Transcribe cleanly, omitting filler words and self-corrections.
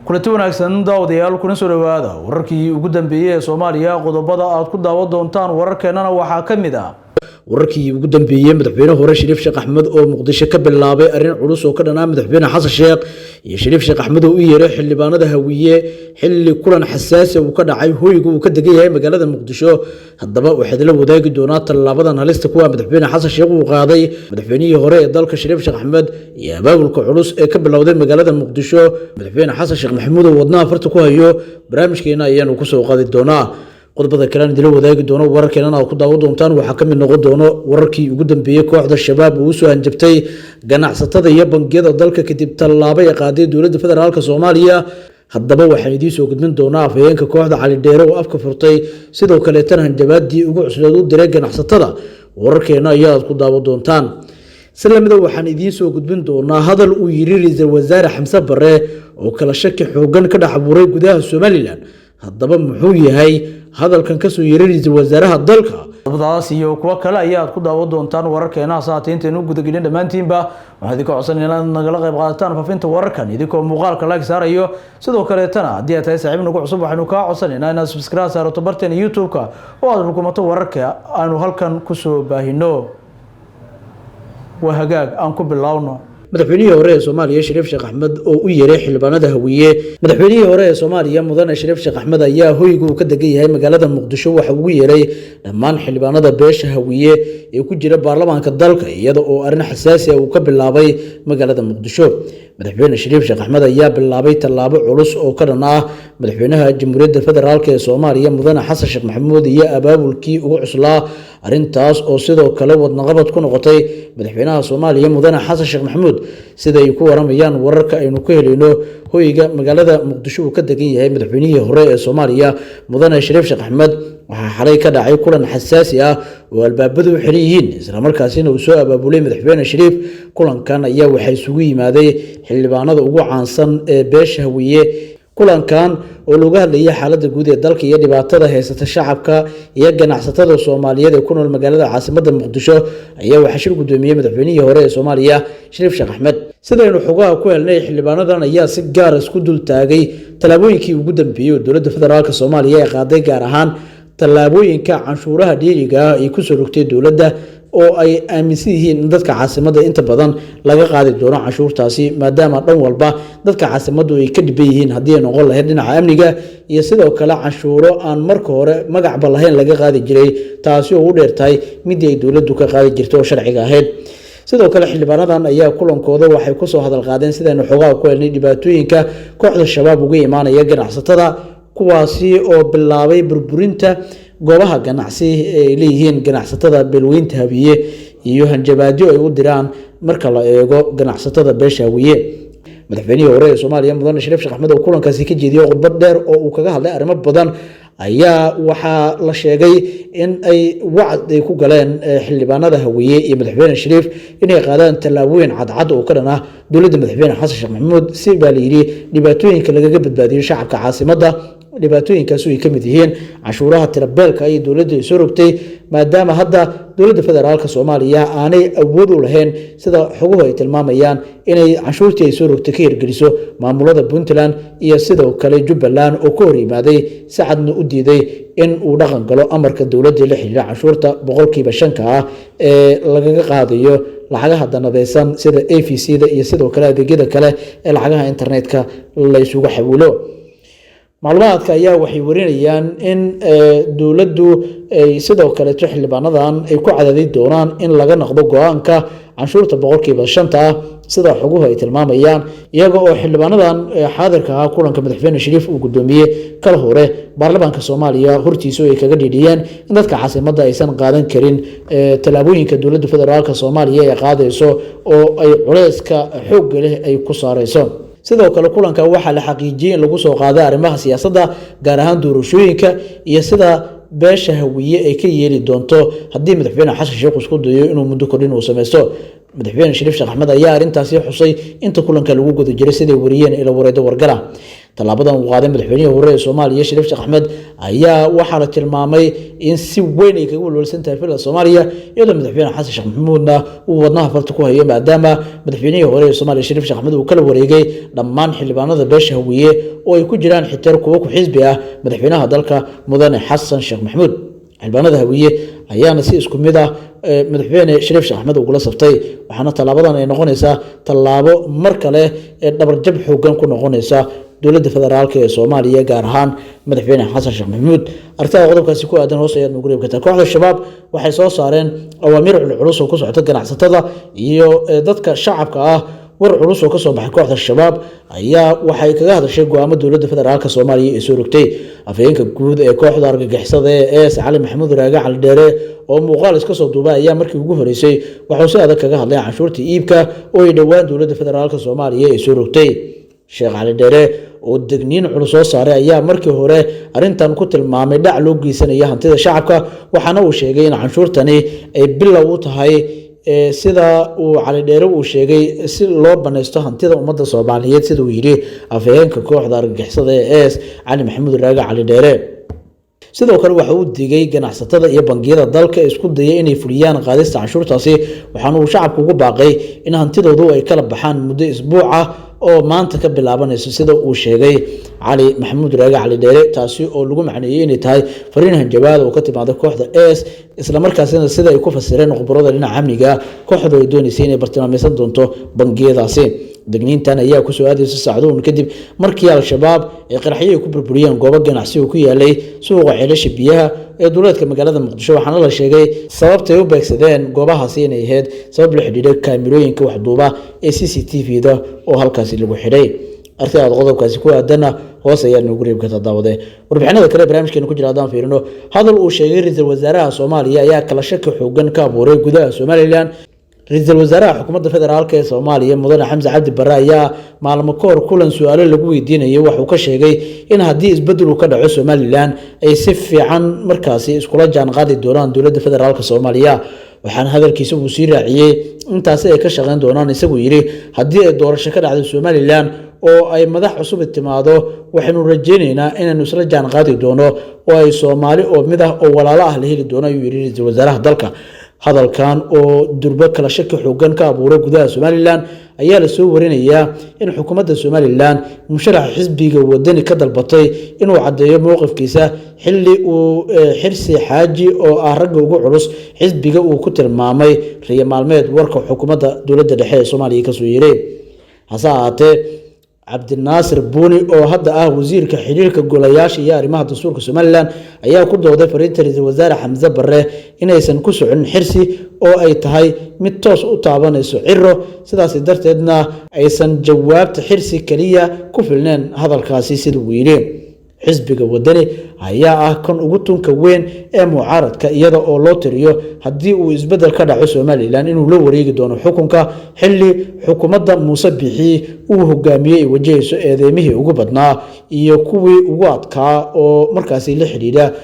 kulanti wanaagsan daawadayaal kuna soo dhawaada wararkii ugu dambeeyay ee Soomaaliya qodobada aad ku daawan doontaan wararkeenana waxaa kamid ah wararkii ugu dambeeyay madaxweynaha hore Shariif Sheekh Axmed oo Muqdisho ka bilaabay arin culus oo ka dhanaa madaxweyne Xasan Sheekh iyo Shariif Sheekh Axmed oo u yeeray xildhibaanada Hawiye xilli kulan xasaasi ah uu ka dhacay hoyga uu ka degay magaalada Muqdisho haddaba waxay la wadaagi doonaa talaabadan halista kuwa madaxweyne Xasan Sheekh uu qaaday madaxweynihii hore ee dalka Shariif Sheekh Axmed iyo abaabulka culus ee ka bilowday magaalada Muqdisho madaxweyne Xasan Sheekh Maxamuud oo wadnaha farta ku hayo barnaamijkeena ayaanu ku soo qaadi doonaa qodobada kale aan wadaagi doono wararkeena ku daawan doontaan waxa kamid noqon doono wararkii ugu dambeeyay kooxda shabaab oo soo hanjabtay ganacsatada iyo bangiyada dalka kadib tallaabo ay qaaday dowladda federaalka Soomaaliya haddaba waxaan idin soo gudbin doonaa afhayeenka kooxda Cali Dheere oo afka furtay sidoo kale tan hanjabaadii ugu cusub u diray ganacsatada wararkeena ayaa ku daawan doontaan سلامده waxaan idin soo gudbin doonaa hadal uu yiri ra'iisul wasaare Xamse Barre oo kala shaki xoogan ka dhaxbuuray gudaha Soomaaliland haddaba muxuu yahay hadalkan ka soo yiri ra'iisul wasaaraha dalka dabadaas iyo kuwa kale ayaa ku daawan doontaan wararkeena saateynteenu gudagelin dhamaantiinba waxaan idin ka codsanaynaa inaad nagala qayb qaadataan faafinta wararkan idinkoo muuqaalka like saarayo sidoo kale tan haddii aad tahay saaxiib nagu cusub waxaanu ka codsanaynaa inaad subscribe saarato barteena YouTube-ka oo aad rukumato wararka aanu halkan ku soo baahino وهجاج أنكو باللونه مدحوني هوري سوماليا شريف شيخ أحمد أو يريح البنات هوية مدحوني هوري سوماليا مدن شريف شيخ أحمد يا هو يجو كده جاي هاي مجالات المقدسة وحوي يري لما نحل البنات بيش هوية يكون جرب برلمان كدلك يدعو أرن حساسية وقبل لابي مجالات المقدسة مدحوني شريف شيخ أحمد يا باللابي تلابع علوس أو كرنا مدحونها جمهورية الفدرال كسوماليا مدن حسن شيخ محمود يا أباب الكي وعسلا أرنتاس أو سيدو كلود نغبت كون غطي مدحونها سوماليا مدن حسن شيخ محمود sida ay ku waramayaan wararka aynu ku helino hoyga magaalada Muqdisho uu ka degan yahay madaxweynihii hore ee Soomaaliya mudane Shariif Sheekh Axmed waxa xalay ka dhacay kulan xasaasi ah oo albaabadu u xiran yihiin isla markaasina uu soo abaabulay madaxweyne Shariif kulankan ayaa waxa isugu yimaaday xildhibaanada ugu caansan ee beesha Hawiye kulankan oo looga hadlayay xaaladda guud ee dalka iyo dhibaatada haysata shacabka iyo ganacsatada Soomaaliyeed ee ku nool magaalada caasimadda Muqdisho ayaa waxa shir gudoomiyay madaxweynihii hore ee Soomaaliya Shariif Sheekh Axmed sidaynu xogaha ku helnay xildhibaanadan ayaa si gaar ah isku dul taagay talaabooyinkii ugu dambeeyay dowladda federaalka Soomaaliya ee qaaday gaar ahaan talaabooyinka canshuuraha dhiiriga ay ku soo rogtay dowladda oo ay aaminsan yihiin in dadka caasimadda inta badan laga qaadi doono canshuurtaasi maadaama dhan walba dadka caasimaddu ay ka dhiban yihiin haddii ay noqon lahayd dhinaca amniga iyo sidoo kale canshuuro aan marka hore magacba lahayn laga qaadi jiray taasi oo u dheertahay midii ay dowladdu ka qaadi jirtay oo sharciga ahayd sidoo kale xildhibaanadan ayaa kulankooda waxay ku soo hadal qaadeen sidaynu xogaha ku helnay dhibaatooyinka kooxda shabaab uga imaanaya ganacsatada kuwaasi oo bilaabay burburinta goobaha ganacsi ee leeyihiin ganacsatada beelweynta Hawiye iyo hanjabaadyo ay u diraan marka la eego ganacsatada beesha Hawiye madaxweynihii hore ee Soomaaliya mudane Shariif Sheekh Axmed oo kulankaasi ka jeediyay khudbad dheer oo uu kaga hadlay arrimo badan ayaa waxa la sheegay in ay wacd ay ku galeen xildhibaanada Hawiye iyo madaxweyne Shariif inay qaadaan talaabooyin cadcad oo ka dhan ah dowladda madaxweyne Xasan Sheekh Maxamuud si baa la yiri dhibaatooyinka lagaga badbaadiyo shacabka caasimadda dhibaatooyinkaas ay kamid yihiin canshuuraha tirabeelka ay dowladda soo rogtay maadaama hadda dowladda federaalka Soomaaliya aanay awood u lahayn sida xoguhu ay tilmaamayaan inay canshuurtii ay soo rogtay ka hirgeliso maamulada Puntland iyo sidoo kale Jubbaland oo ka hor yimaaday saacadna u diiday in uu dhaqan galo amarka dowladda la xiriira canshuurta 5% ah ee lagaga qaadayo lacagaha danadeysan sida AFC-da iyo sidoo kale adeegyada kale ee lacagaha internetka la isugu xawilo macluumaadka ayaa waxay warinayaan in dowladdu ay sidoo kale xildhibaanadan ay ku cadaadin doonaan in laga noqdo go'aanka canshuurta 5% ah sida xoguhu ay tilmaamayaan iyaga oo xildhibaanadan xaadirka ah kulanka madaxweyne Shariif uu gudoomiyay kala hore baarlamaanka Soomaaliya hortiisa ay kaga dhigayaan in dadka caasimadda aysan qaadan karin talaabooyinka dowladda federaalka Soomaaliya ay qaadayso oo ay culayska xoog leh ay ku saarayso sidoo kale kulanka waxa la xaqiijiyay in lagu soo qaaday arrimaha siyaasadda gaar ahaan doorashooyinka iyo sida beesha Hawiye ay ka yeeli doonto haddii madaxweyne Xasan Sheekh isku dayo inuu muddo kordhin uu sameeyo madaxweyne Shariif Sheekh Axmed ayaa arintaasi xusay inta kulanka lagu guda jiray sidii wariyeen ila wareeda wargala tallaabadan uu qaaday madaxweynihii hore ee Soomaaliya Shariif Sheekh Axmed ayaa waxaa la tilmaamay in si weyn ay kaga walwalsan tahay fiilada Soomaaliya iyadoo madaxweyne Xasan Sheekh Maxamuudna uu wadnaha farta ku hayo maadaama madaxweynihii hore ee Soomaaliya Shariif Sheekh Axmed uu kala wareegay dhammaan xildhibaanada beesha Hawiye oo ay ku jiraan xitaa kuwa ku xisbi ah madaxweynaha dalka mudane Xasan Sheekh Maxamuud xildhibaanada Hawiye ayaana si isku mid ah madaxweyne Shariif Sheekh Axmed ugu la saftay waxaana tallaabadan ay noqonaysaa tallaabo mar kale ee dhabar jab xoogan ku noqonaysa dowladda federaalka ee Soomaaliya gaar ahaan madaxweyne Xasan Sheekh Maxamuud arrinta qodobkaasi ku aadan hoos ayaa nagu reeb kartaa kooxda shabaab waxay soo saareen awaamiir culus oo ku socota ganacsatada iyo dadka shacabka ah war culus oo ka soo baxay kooxda shabaab ayaa waxay kaga hadashay go'aamo dowladda federaalka Soomaaliya ee soo rogtay afhayeenka guud ee kooxda argagixisada ee Cali Maxamuud Raage Cali Dheere oo muuqaal iska soo duubay ayaa markii ugu horeysay wuxuu si adag kaga hadlay canshuurta iibka oo ay dhawaan dowladda federaalka Soomaaliya ee soo rogtay Sheekh Cali Dheere oo degniin culus soo saaray ayaa markii hore arintan ku tilmaamay dhac loo geysanaya hantida shacabka waxaana uu sheegay in canshuurtani ay bilow u tahay sida uu Cali Dheere uu sheegay si loo baneysto hantida ummadda Soomaaliyeed sida uu yiri afhayeenka kooxda argagixisada ee Cali Maxamuud Raage Cali Dheere sidoo kale waxa uu digay ganacsatada iyo bangiyada dalka isku dayay inay fuliyaan qaadista canshuurtaasi waxaana uu shacabku ugu baaqay in hantidoodu ay kala baxaan muddo isbuuc ah oo maanta ka bilaabanayso sida uu sheegay Cali Maxamuud Raage Cali Dheere taasi oo lagu macneeyay inay tahay fariin hanjabaad oo ka timaada kooxda isla markaasina sida ay ku fasireen khubarada dhinaca amniga kooxdu ay doonaysay inay bartilmaameedsan doonto bangiyadaasi degniintan ayaa ku soo aadaysa saacado kadib markii al-shabaab ay qaraxyo ku burburiyeen goobo ganacsi oo ku yaalay suuqa ceelasha biyaha ee dowladka magaalada Muqdisho waxaana la sheegay sababtay u beegsadeen goobahaasi inay ahayd sabab la xidhiidha kaamirooyinka wax duuba ee CCTV-da oo halkaasi lagu xidhay arrinta qodobkaasi ku aadana hoos ayaa nagu reeb kartaa daawade warbixinada kale barnaamijkeena ku jira hadaan fiirino hadal uu sheegay ra'iisul wasaaraha Soomaaliya ayaa kala shaki xoogan ka abuuray gudaha Somaliland ra'iisul wasaaraha xukuumadda federaalka ee Soomaaliya mudane Xamza Cabdi Barre ayaa maalmo ka hor kulan su'aalo lagu weydiinayay waxa uu ka sheegay in haddii isbedel uu ka dhaco Somaliland ay si fiican markaasi iskula jaan qaadi doonaan dowladda federaalka Soomaaliya waxaan hadalkiisa uu sii raaciyay intaasi ay ka shaqeyn doonaan isagu yiri haddii ay doorasho ka dhacdo Somaliland oo ay madax cusub timaado waxaanu rajaynaynaa inaanu isla jaan qaadi doono oo ay Soomaali oo mid ah oo walaalo ah la heli doono ayuu yiri ra'iisul wasaaraha dalka hadalkan oo durba kala shaki xoogan ka abuuray gudaha Somaliland ayaa la soo warinayaa in xukuumadda Somaliland musharaxa xisbiga wadani ka dalbatay inuu cadeeyo mowqifkiisa xilli uu xirsi xaaji oo ah rag ugu culus xisbiga uu ku tilmaamay riyo maalmeed warka xukuumadda dowladda dhexe ee Soomaaliya ka soo yeeray hase ahaatee Cabdinaasir Buuni oo hadda ah wasiirka xiriirka golayaasha iyo arrimaha dastuurka Somaliland ayaa ku dooday fariinta ra'iisul wasaare Xamza Barre inaysan ku socon xirsi oo ay tahay mid toos u taabanayso ciro sidaas darteedna aysan jawaabta xirsi kaliya ku filneen hadalkaasi sida uu yiri xisbiga wadani ayaa ah kan ugu tunka weyn ee mucaaradka iyada oo loo tiriyo haddii uu isbedel ka dhaco Somaliland inuu la wareegi doono xukunka xilli xukuumadda Muuse Bixi uu hogaamiyay wajahayso eedeymihii ugu badnaa iyo kuwii ugu adkaa oo markaasi la xiriira